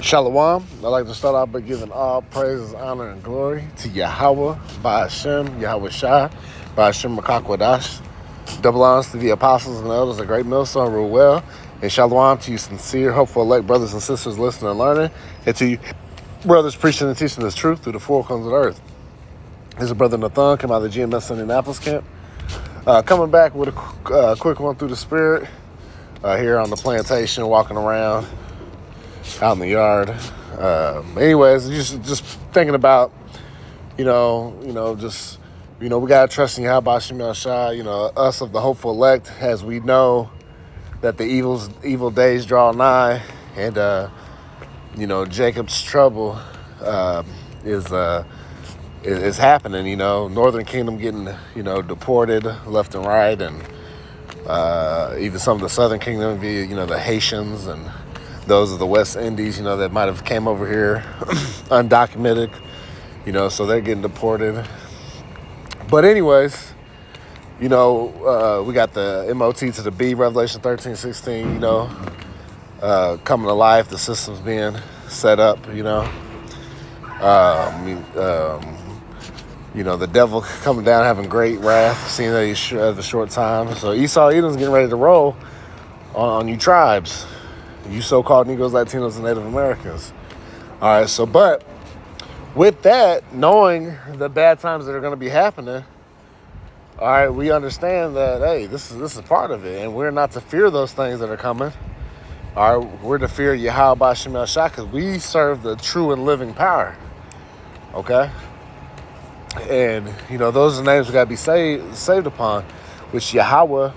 Shalom. I'd like to start off by giving all praises, honor, and glory to Yahweh, by Hashem, Yahweh Shai, by Hashem Makakwadash. Double honors to the apostles and elders of Great Millstone, rule well. And shalom to you sincere, hopeful, elect brothers and sisters listening and learning. And to you brothers preaching and teaching this truth through the four corners of the earth. This is Brother Nathan, come out of the GMS Indianapolis camp. Coming back with a quick one through the spirit. Here on the plantation, walking around out in the yard. Anyways, just thinking about, we gotta trust in Yahweh Shem Shai, us of the hopeful elect, as we know that the evil days draw nigh, and Jacob's trouble is happening. Northern Kingdom getting deported left and right, and even some of the Southern Kingdom, the Haitians and those of the West Indies, that might have came over here undocumented, so they're getting deported. But anyways, we got the MOT to the B, Revelation 13:16, coming to life, the system's being set up, the devil coming down having great wrath, seeing that he's at a short time. So Esau Edom's getting ready to roll on you tribes, you so-called Negroes, Latinos, and Native Americans. All right, so but with that, knowing the bad times that are going to be happening, all right, we understand that, hey, this is part of it, and we're not to fear those things that are coming. All right, we're to fear Yahweh Shem Shai, because we serve the true and living power. Okay? And, those are the names we got to be saved upon, which Yahweh,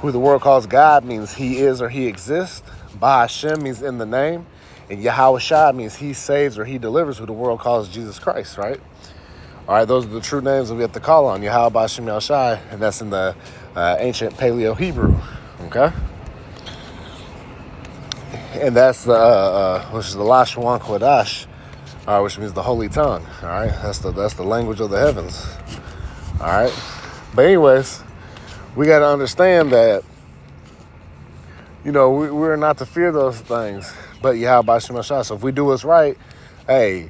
who the world calls God, means he is or he exists. Ba Hashem means in the name. And Yahweh Shai means he saves or he delivers, who the world calls Jesus Christ, right? All right, those are the true names that we have to call on. Yahweh Ba Hashem Shai, and that's in the ancient Paleo-Hebrew, okay? And that's which is the Lashon Kodash, which means the holy tongue, all right? That's the language of the heavens, all right? But anyways, we got to understand that, we're not to fear those things, but Yahweh Shem Shai. So if we do what's right, hey,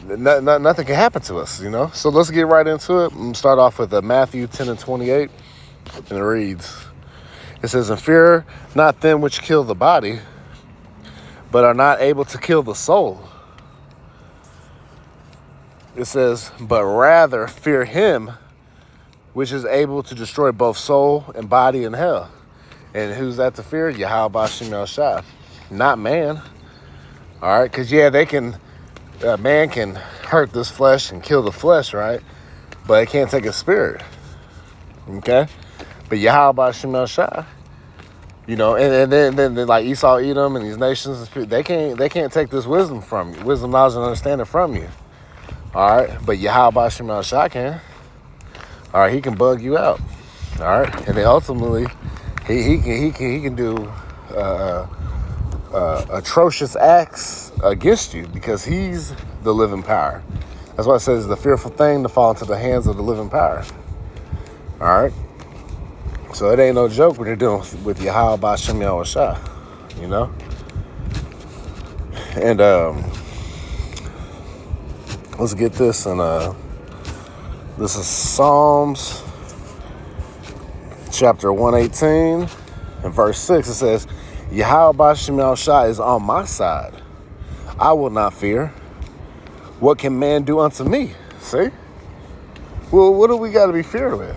nothing can happen to us, So let's get right into it and start off with Matthew 10:28, and it reads, it says, "And fear not them which kill the body, but are not able to kill the soul." It says, "But rather fear him which is able to destroy both soul and body in hell." And who's that to fear? Yahweh Shem Shai, not man. All right, because man can hurt this flesh and kill the flesh, right? But it can't take a spirit. Okay, but Yahweh Shem Shai, and then like Esau, Edom, and these nations, they can't take this wisdom from you, wisdom, knowledge, and understanding from you. All right, but Yahweh Shem Shai can. All right, he can bug you out. All right, and then ultimately, he can do atrocious acts against you, because he's the living power. That's why it says the fearful thing to fall into the hands of the living power. All right, so it ain't no joke when you're dealing with Yahweh Shem Shai, And let's get this, and this is Psalms chapter 118 and verse 6. It says, "Yahweh Shem Shai is on my side. I will not fear. What can man do unto me?" See? Well, what do we got to be feared with?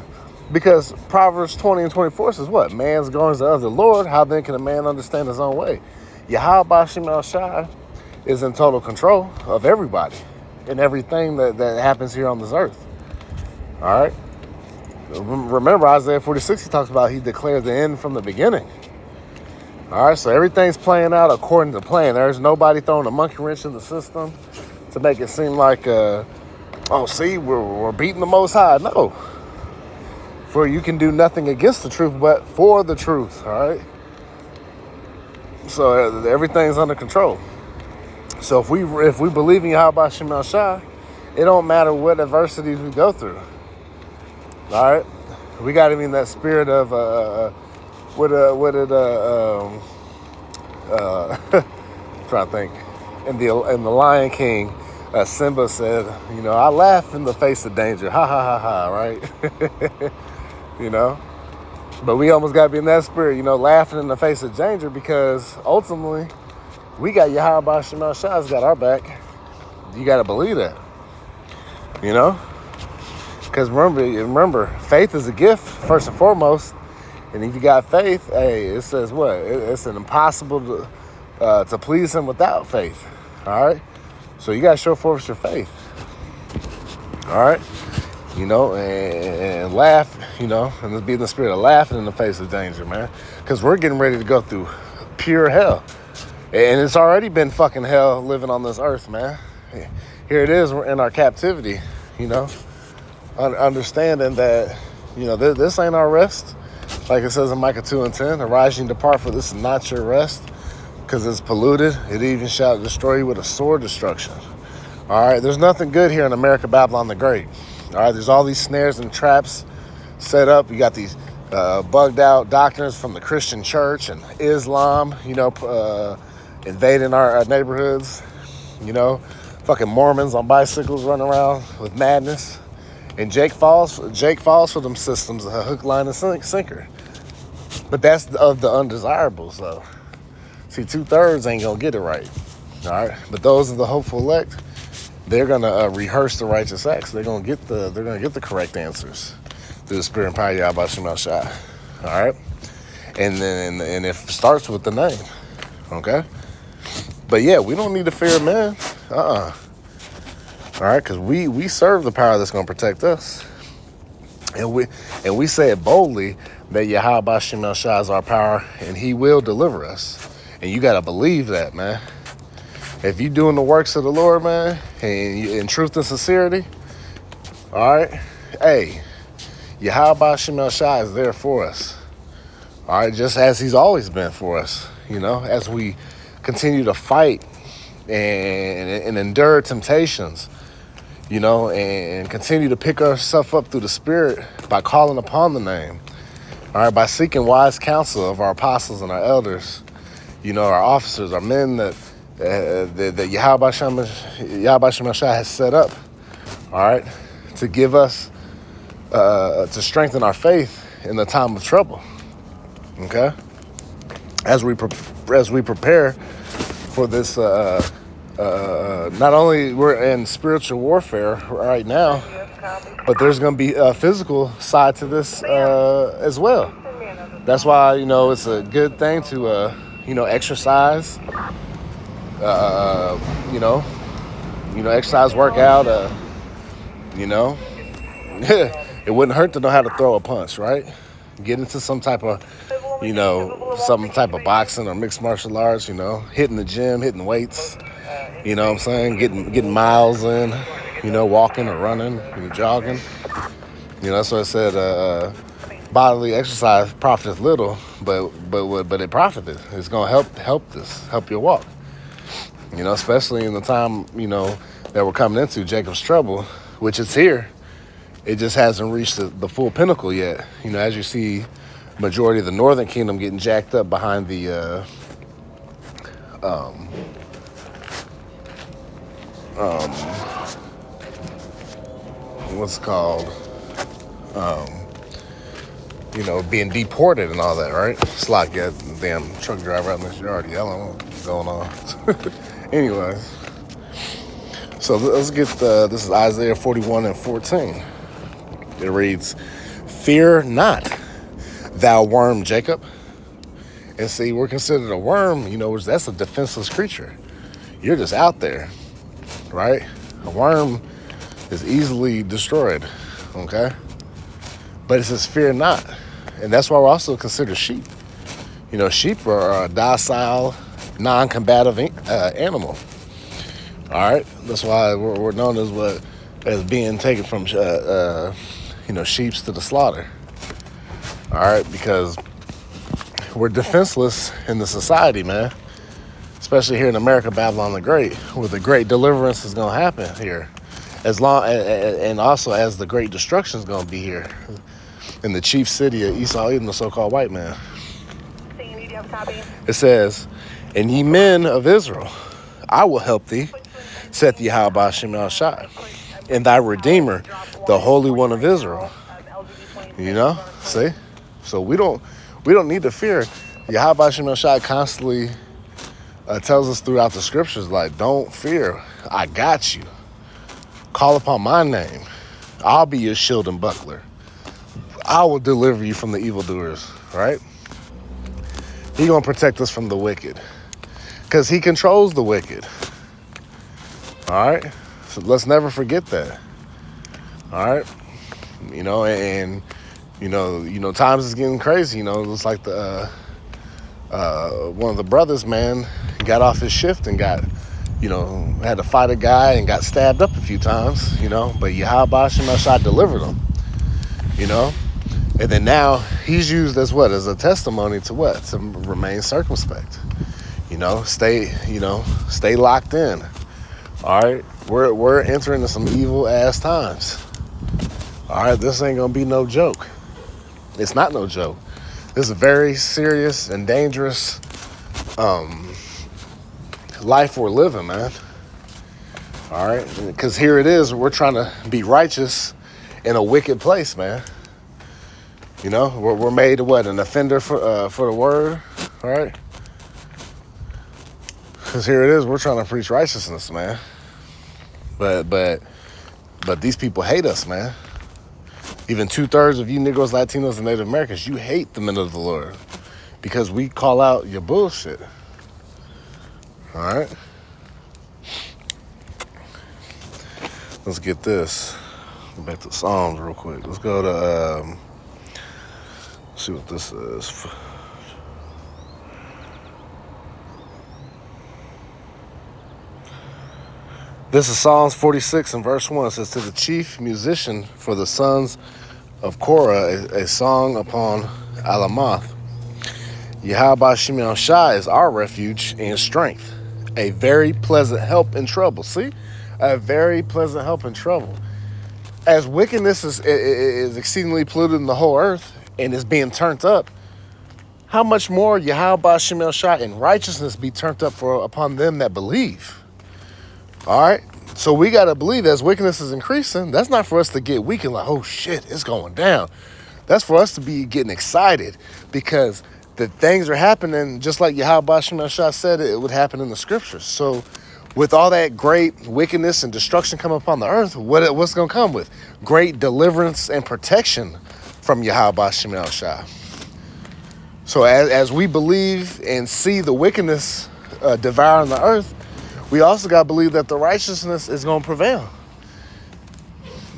Because Proverbs 20 and 24 says what? Man's goings are of the Lord. How then can a man understand his own way? Yahweh Shem Shai is in total control of everybody and everything that happens here on this earth. All right? Remember, Isaiah 46, he talks about he declared the end from the beginning. All right, so everything's playing out according to plan. There's nobody throwing a monkey wrench in the system to make it seem like, we're beating the Most High. No. For you can do nothing against the truth, but for the truth, all right? So everything's under control. So if we believe in Yahweh Shem Shai, it don't matter what adversities we go through. All right, we got to be in that spirit of trying to think. in the Lion King, Simba said, I laugh in the face of danger. Ha ha ha ha, right? you know? But we almost got to be in that spirit, laughing in the face of danger, because ultimately we got Yahweh Shemal Shah's got our back. You got to believe that, Because remember, faith is a gift, first and foremost. And if you got faith, hey, it says what? It's an impossible to please him without faith. All right? So you got to show forth your faith. All right? And laugh, and be in the spirit of laughing in the face of danger, man. Because we're getting ready to go through pure hell. And it's already been fucking hell living on this earth, man. Here it is, we're in our captivity, understanding that, this ain't our rest. Like it says in Micah 2:10, arise and depart, for this is not your rest, because it's polluted. It even shall destroy you with a sword destruction. All right, there's nothing good here in America, Babylon the Great. All right, there's all these snares and traps set up. You got these bugged out doctrines from the Christian church and Islam, invading our neighborhoods. Fucking Mormons on bicycles running around with madness. And Jake falls for them systems, a hook, line, and sinker. But that's of the undesirables, though. See, 2/3 ain't gonna get it right. All right, but those of the hopeful elect, they're gonna rehearse the righteous acts. They're gonna get the correct answers through the spirit and power of Yahweh Shemal Shah. All right, and it starts with the name. Okay, but yeah, we don't need to fear man. All right, because we serve the power that's going to protect us. And we say it boldly that Yahweh Shemal Shah is our power, and he will deliver us. And you got to believe that, man. If you're doing the works of the Lord, man, and in truth and sincerity, all right, hey, Yahweh Shemal Shah is there for us. All right, just as he's always been for us, as we continue to fight and endure temptations, and continue to pick ourselves up through the Spirit by calling upon the name. All right, by seeking wise counsel of our apostles and our elders, our officers, our men that Yahweh Shemal Shah has set up. All right, to give us, to strengthen our faith in the time of trouble. Okay, as we prepare for this. Not only we're in spiritual warfare right now, but there's going to be a physical side to this as well. That's why, it's a good thing to, exercise, exercise, work out, it wouldn't hurt to know how to throw a punch, right? Get into some type of, boxing or mixed martial arts, hitting the gym, hitting weights. You know what I'm saying? Getting miles in, walking or running, jogging. That's what I said. Bodily exercise profiteth little, but it profiteth. It's gonna help your walk. Especially in the time that we're coming into, Jacob's trouble, which is here. It just hasn't reached the full pinnacle yet. As you see, majority of the northern kingdom getting jacked up behind the what's it called, being deported and all that, right? It's like a damn truck driver out in this yard yelling what's going on. Anyways, so let's get this is Isaiah 41:14. It reads, "Fear not, thou worm Jacob." And see, we're considered a worm, which that's a defenseless creature. You're just out there, right? A worm is easily destroyed, okay? But it says, fear not. And that's why we're also considered sheep. Sheep are a docile, non-combative animal. All right? That's why we're known as being taken from, sheep to the slaughter. All right? Because we're defenseless in the society, man. Especially here in America, Babylon the Great, where the great deliverance is going to happen here. And also as the great destruction is going to be here in the chief city of Esau, Edom, the so-called white man. It says, "And ye men of Israel, I will help thee, saith Yahweh Shem Shai, and thy Redeemer, the Holy One of Israel. You know, see? So we don't need to fear. Yahweh Shem Shai constantly tells us throughout the scriptures, like, don't fear. I got you. Call upon my name. I'll be your shield and buckler. I will deliver you from the evildoers, right? He gonna protect us from the wicked, because he controls the wicked. All right? So let's never forget that. All right? You know, and you know, times is getting crazy. You know, it looks like the one of the brothers, man, got off his shift and got, you know, had to fight a guy and got stabbed up a few times, you know, but Yahweh Shem Shai delivered him, you know, and then now he's used as what? As a testimony to what? To remain circumspect, you know, stay locked in. All right, we're entering into some evil ass times. All right, this ain't gonna be no joke. It's not no joke. This is a very serious and dangerous life we're living, man. All right, because here it is, we're trying to be righteous in a wicked place, man. You know, we're made what, an offender for the word, all right? Because here it is, we're trying to preach righteousness, man. But these people hate us, man. Even 2/3 of you Negroes, Latinos, and Native Americans, you hate the men of the Lord because we call out your bullshit. All right? Let's get this. Go back to Psalms real quick. Let's go to, see what this is. This is Psalms 46 and verse 1. It says, to the chief musician for the sons of Korah, a song upon Alamoth. Yahweh Shem Shai is our refuge and strength, a very pleasant help in trouble. See? A very pleasant help in trouble. As wickedness is exceedingly polluted in the whole earth and is being turned up, how much more Yahweh Shem Shai and righteousness be turned up upon them that believe? All right? So we got to believe as wickedness is increasing, that's not for us to get weak and like, oh shit, it's going down. That's for us to be getting excited because the things are happening just like Yahweh Shem Shai said it would happen in the scriptures. So with all that great wickedness and destruction coming upon the earth, what's going to come with? Great deliverance and protection from Yahweh Shem Shai. So as we believe and see the wickedness devouring the earth, we also got to believe that the righteousness is going to prevail.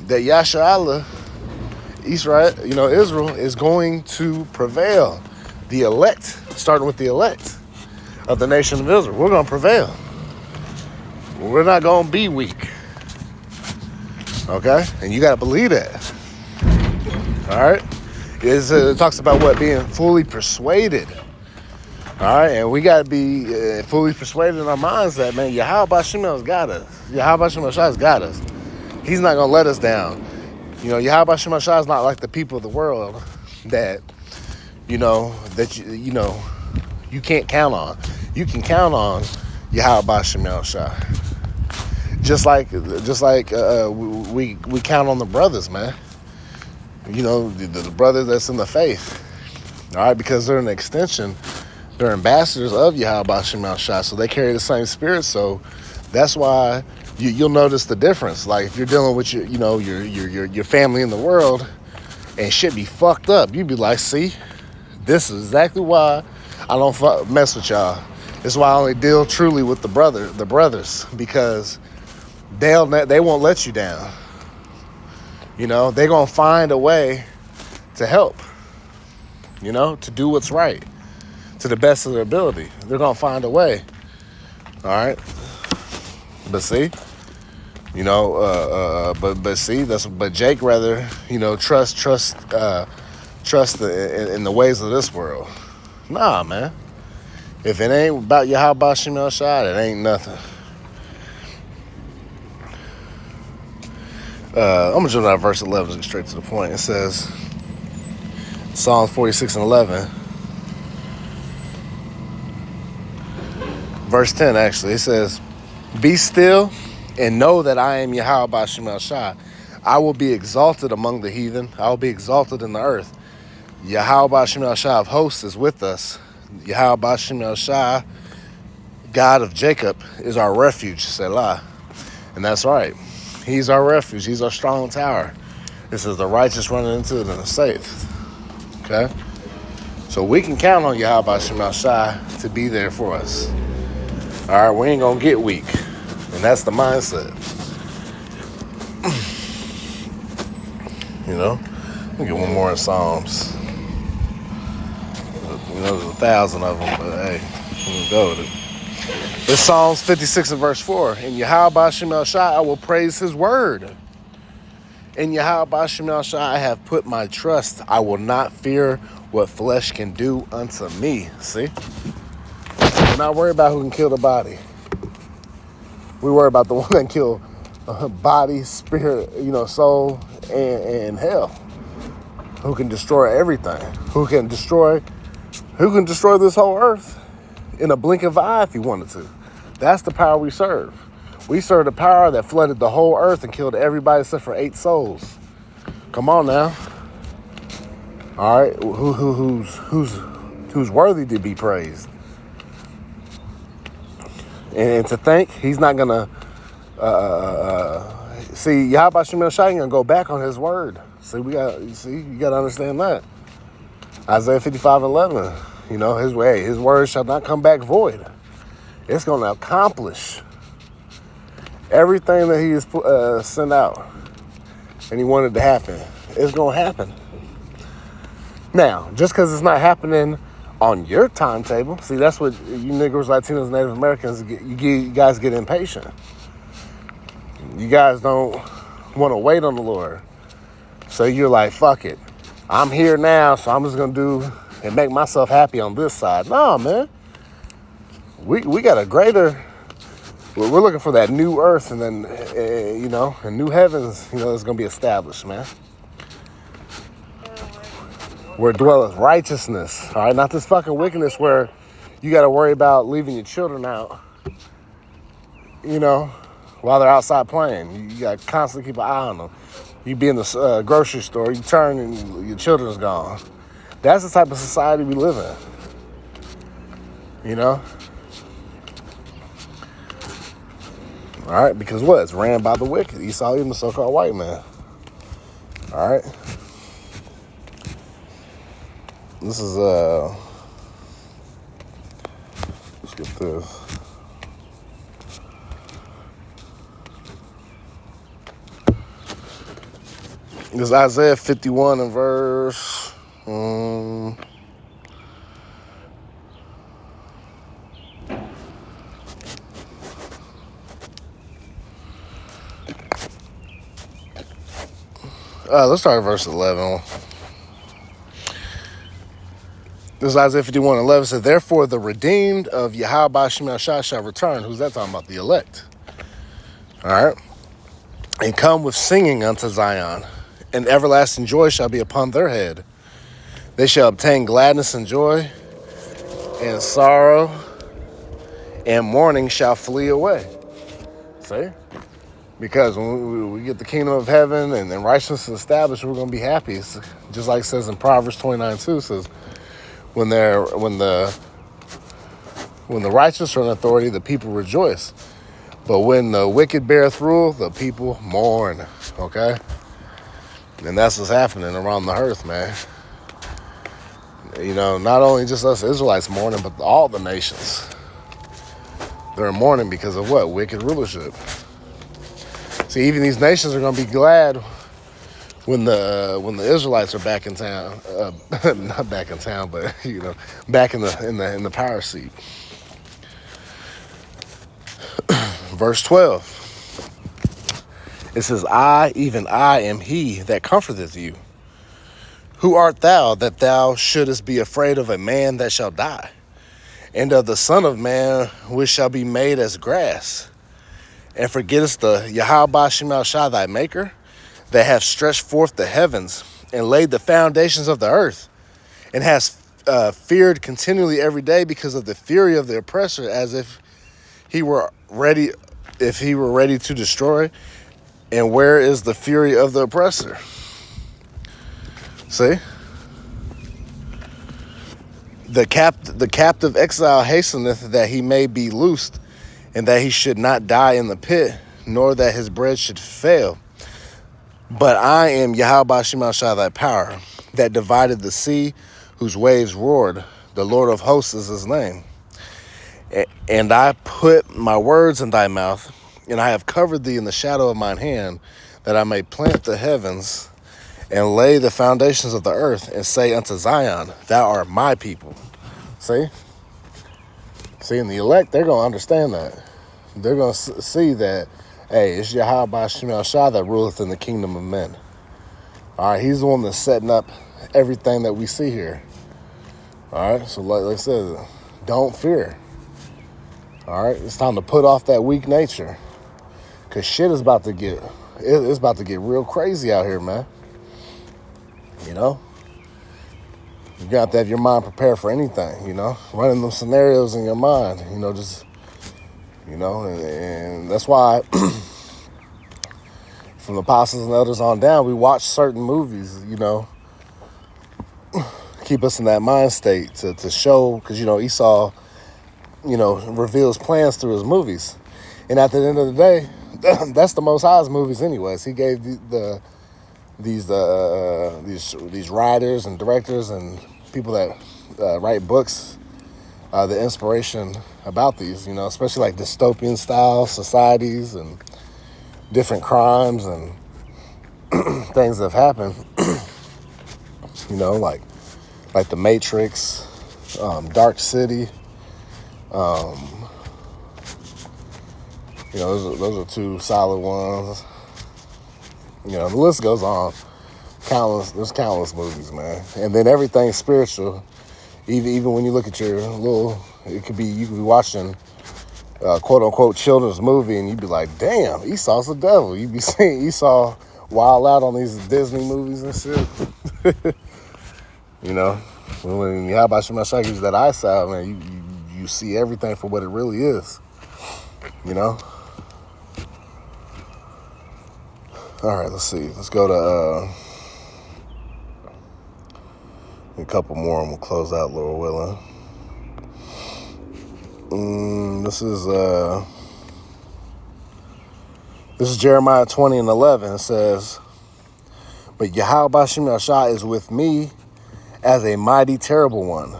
That Yasharahla, Israel is going to prevail. The elect, starting with the elect of the nation of Israel, we're going to prevail. We're not going to be weak. Okay? And you got to believe that. All right? It talks about what? Being fully persuaded. All right, and we got to be fully persuaded in our minds that, man, Yahweh Shem has got us. Yahweh Shem has got us. He's not going to let us down. You know, Yahweh Shem is not like the people of the world that, you can't count on. You can count on Yahweh Shem. Just like we count on the brothers, man. You know, the brothers that's in the faith. All right, because they're an extension. They're ambassadors of Yahweh Shem Shai, so they carry the same spirit. So that's why you'll notice the difference. Like if you're dealing with your family in the world, and shit be fucked up, you'd be like, see, this is exactly why I don't mess with y'all. This is why I only deal truly with the brothers, because they won't let you down. You know, they're gonna find a way to help. You know, to do what's right. To the best of their ability. They're going to find a way. All right? But see? You know, but Jake rather, trust in the ways of this world. Nah, man. If it ain't about Yahweh Shem Shai, it ain't nothing. I'm going to jump down to verse 11 and get straight to the point. It says, Psalms 46 and 11. Verse 10, actually, it says, Be still and know that I am Yahweh Bashim El Shai. I will be exalted among the heathen. I will be exalted in the earth. Yahweh Bashim El Shai of hosts is with us. Yahweh Bashim El Shai, God of Jacob, is our refuge, Selah. And that's right. He's our refuge. He's our strong tower. This is the righteous running into it and are safe. Okay? So we can count on Yahweh Bashim El Shai to be there for us. All right, we ain't going to get weak. And that's the mindset. You know? Let me get one more in Psalms. You know, there's 1,000 of them, but hey, we'll go with it. It's Psalms 56 and verse 4. In Yahweh Bashim El Shai, I will praise his word. In Yahweh Bashim El Shai, I have put my trust. I will not fear what flesh can do unto me. See? We're not worried about who can kill the body. We worry about the one that can kill body, spirit, soul, and hell. Who can destroy everything. Who can destroy this whole earth in a blink of an eye if he wanted to. That's the power we serve. We serve the power that flooded the whole earth and killed everybody except for 8 souls. Come on now. All right, who's worthy to be praised? And to think he's not gonna see Yahweh Shemel Shai ain't gonna go back on his word. You gotta understand that. Isaiah 55:11. His word shall not come back void. It's gonna accomplish everything that he has sent out, and he wanted to happen. It's gonna happen. Now, just because it's not happening on your timetable, see, that's what you niggers, Latinos, Native Americans, you guys get impatient. You guys don't want to wait on the Lord. So you're like, fuck it. I'm here now, so I'm just going to do and make myself happy on this side. No, man. We got a greater... We're looking for that new earth and then, and new heavens, that's going to be established, man. Where dwelleth righteousness, all right? Not this fucking wickedness where you got to worry about leaving your children out, while they're outside playing. You got to constantly keep an eye on them. You be in the grocery store, you turn and your children's gone. That's the type of society we live in, All right, because what? It's ran by the wicked. Esau, even the so-called white man. All right. This is, let's get this. This is Isaiah 51 and verse, let's start at verse 11. This is Isaiah 51:11. It says, therefore the redeemed of Yahweh Bashim El Shai shall return. Who's that talking about? The elect. All right. And come with singing unto Zion, and everlasting joy shall be upon their head. They shall obtain gladness and joy, and sorrow and mourning shall flee away. See? Because when we get the kingdom of heaven and righteousness established, we're going to be happy. It's just like it says in Proverbs 29:2, says, when the righteous are in authority, the people rejoice. But when the wicked beareth rule, the people mourn. Okay? And that's what's happening around the earth, man. Not only just us Israelites mourning, but all the nations. They're mourning because of what? Wicked rulership. See, even these nations are going to be glad when the Israelites are back in town, not back in town, but back in the power seat. Verse 12. It says, I, even I, am he that comforteth you. Who art thou that thou shouldest be afraid of a man that shall die, and of the Son of Man which shall be made as grass? And forgettest the Yahweh Bashim El Shai thy maker, that hath stretched forth the heavens and laid the foundations of the earth, and hast feared continually every day because of the fury of the oppressor, as if he were ready if he were ready to destroy? And where is the fury of the oppressor? See? The captive exile hasteneth that he may be loosed, and that he should not die in the pit, nor that his bread should fail. But I am Yahweh Shema Shai, thy power, that divided the sea, whose waves roared. The Lord of hosts is his name. And I put my words in thy mouth, and I have covered thee in the shadow of mine hand, that I may plant the heavens and lay the foundations of the earth, and say unto Zion, thou art my people. See? See, in the elect, they're going to understand that. They're going to see that, hey, it's Yahweh Shema Shai that ruleth in the kingdom of men. All right, he's the one that's setting up everything that we see here. All right, so like I said, don't fear. All right, it's time to put off that weak nature, because shit is about to get, it's about to get real crazy out here, man. You know? You got to have your mind prepared for anything, you know? Running them scenarios in your mind, you know, just, you know, and that's why from the apostles and elders on down, we watch certain movies, you know, keep us in that mind state to show, because, you know, Esau, you know, reveals plans through his movies. And at the end of the day, that's the Most High's movies anyways. He gave these writers and directors and people that write books the inspiration about these, you know, especially like dystopian style societies and different crimes and things that have happened. You know, like The Matrix, Dark City. You know, those are two solid ones. You know, the list goes on. There's countless movies, man. And then everything's spiritual. Even when you look at your little, you could be watching quote unquote children's movie, and you'd be like, damn, Esau's the devil. You'd be seeing Esau wild out on these Disney movies and shit. You know, when Yahweh Shema Shai gives that eyesight, man, you see everything for what it really is. You know. All right, let's see. Let's go to a couple more, and we'll close out, Lord willing. This is Jeremiah 20:11. It says, "But Yahweh Shema Shai is with me as a mighty terrible one.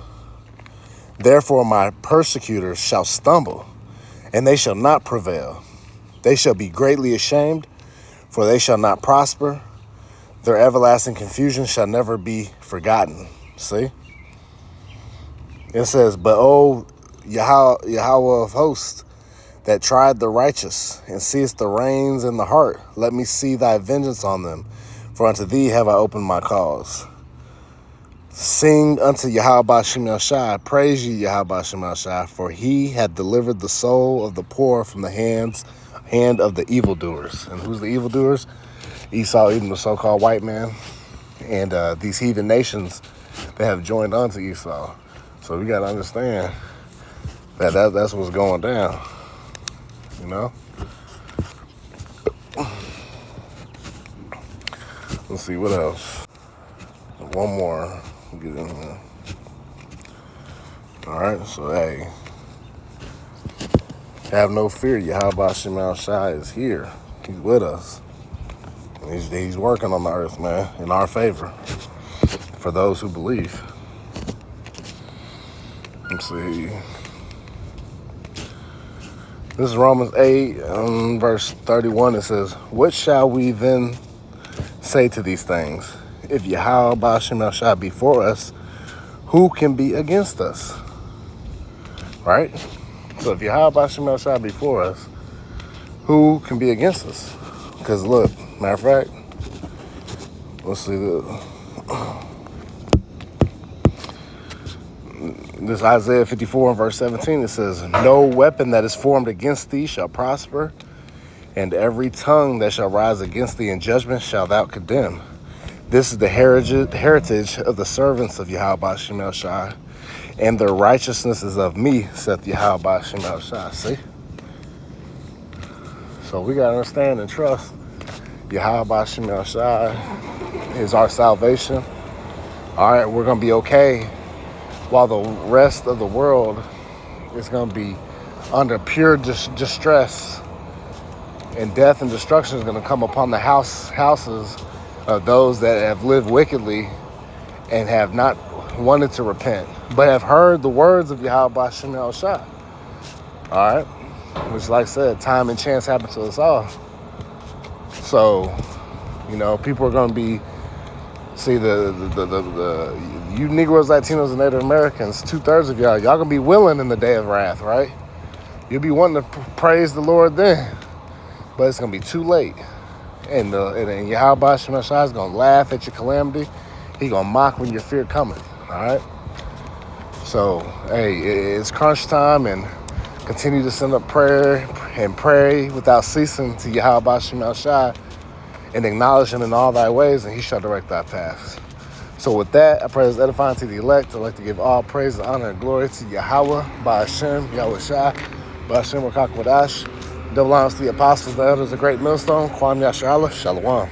Therefore my persecutors shall stumble, and they shall not prevail. They shall be greatly ashamed, for they shall not prosper. Their everlasting confusion shall never be forgotten." See? It says, "But O Yahweh of hosts, that tried the righteous, and seest the reins in the heart, let me see thy vengeance on them, for unto thee have I opened my cause. Sing unto Yahweh Shema Shai, praise ye Yahweh Shema Shai, for he hath delivered the soul of the poor from the hand of the evildoers." And who's the evildoers? Esau, even the so-called white man, and these heathen nations that have joined on to Esau. So we got to understand that's what's going down, you know? Let's see, what else? One more. Get in here. All right, so hey, have no fear. Yahweh Shema Shai is here. He's with us. He's working on the earth, man, in our favor, for those who believe. Let's see. This is Romans 8, verse 31. It says, "What shall we then say to these things? If Yahweh Shema Shai be for us, who can be against us?" Right? So if Yahweh Shema Shai be for us, who can be against us? Because look, matter of fact, let's see this Isaiah 54 and verse 17. It says, "No weapon that is formed against thee shall prosper, and every tongue that shall rise against thee in judgment shall thou condemn. This is the heritage of the servants of Yahweh Shema Shai, and their righteousness is of me, saith Yahweh Shema Shai." See? So we got to understand and trust Yahweh Ba'Shem Yahushua is our salvation. All right, we're going to be okay while the rest of the world is going to be under pure distress, and death and destruction is going to come upon the houses of those that have lived wickedly and have not wanted to repent, but have heard the words of Yahweh Ba'Shem Yahushua. All right, which, like I said, time and chance happen to us all. So, people are going to be, see, the you Negroes, Latinos, and Native Americans, 2/3 of y'all going to be willing in the day of wrath, right? You'll be wanting to praise the Lord then, but it's going to be too late. And Yahweh Ba'Shem Yahushua is going to laugh at your calamity. He going to mock when your fear cometh, all right? So, hey, it's crunch time, and continue to send up prayer and pray without ceasing to Yahweh Ba'Shem Yahushua, and acknowledge him in all thy ways, and he shall direct thy paths. So with that, I pray this edifying to the elect. I'd like to give all praise, honor, and glory to Yahweh, Ba'Shem, Yahushua, Ba'Shem Rakak Wadash. Double honors to the apostles, the elders, the great millstone, Kwam Yasharallah, Shalom.